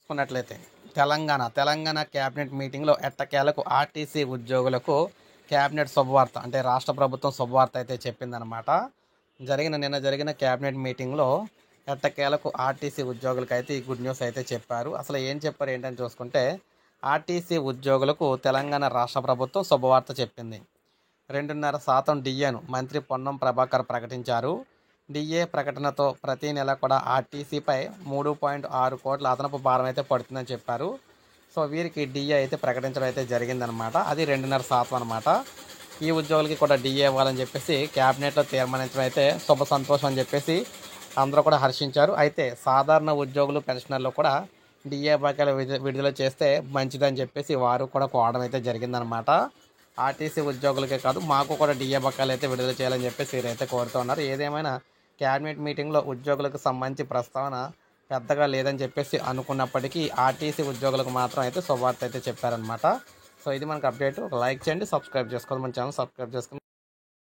చూసుకున్నట్లయితే తెలంగాణ క్యాబినెట్ మీటింగ్లో ఎట్టకేలకు ఆర్టీసీ ఉద్యోగులకు క్యాబినెట్ శుభవార్త అంటే రాష్ట్ర ప్రభుత్వం శుభవార్త అయితే చెప్పిందనమాట. నిన్న జరిగిన క్యాబినెట్ మీటింగ్లో ఎట్టకేలకు ఆర్టీసీ ఉద్యోగులకు అయితే ఈ గుడ్ న్యూస్ అయితే చెప్పారు. అసలు ఏం చెప్పారు ఏంటని చూసుకుంటే, ఆర్టీసీ ఉద్యోగులకు తెలంగాణ రాష్ట్ర ప్రభుత్వం శుభవార్త చెప్పింది. 2.5% డిఏను మంత్రి పొన్నం ప్రభాకర్ ప్రకటించారు. డిఏ ప్రకటనతో ప్రతి నెల కూడా ఆర్టీసీపై 3.6 కోట్ల అదనపు భారం అయితే పడుతుందని చెప్పారు. సో వీరికి డిఏ అయితే ప్రకటించడం అయితే జరిగిందనమాట. అది 2.5% అనమాట. ఈ ఉద్యోగులకి కూడా డిఏ ఇవ్వాలని చెప్పేసి క్యాబినెట్లో తీర్మానించడం అయితే శుభ సంతోషం అని చెప్పేసి అందరూ కూడా హర్షించారు. అయితే సాధారణ ఉద్యోగులు పెన్షనర్లు కూడా డిఏ బకాయిలు విడుదల చేస్తే మంచిదని చెప్పేసి వారు కూడా కోవడం అయితే జరిగిందనమాట. ఆర్టీసీ ఉద్యోగులకే కాదు మాకు కూడా డిఏ బకాయిలు అయితే విడుదల చేయాలని చెప్పేసి వీరైతే కోరుతున్నారు. ఏదేమైనా క్యాబినెట్ మీటింగ్లో ఉద్యోగులకు సంబంధించి ప్రస్తావన పెద్దగా లేదని చెప్పేసి అనుకున్నప్పటికీ ఆర్టీసీ ఉద్యోగులకు మాత్రం అయితే శుభవార్త అయితే చెప్పారనమాట. సో ఇది మనకు అప్డేట్. ఒక లైక్ చేయండి, సబ్స్క్రైబ్ చేసుకోండి, మన ఛానల్ సబ్స్క్రైబ్ చేసుకుని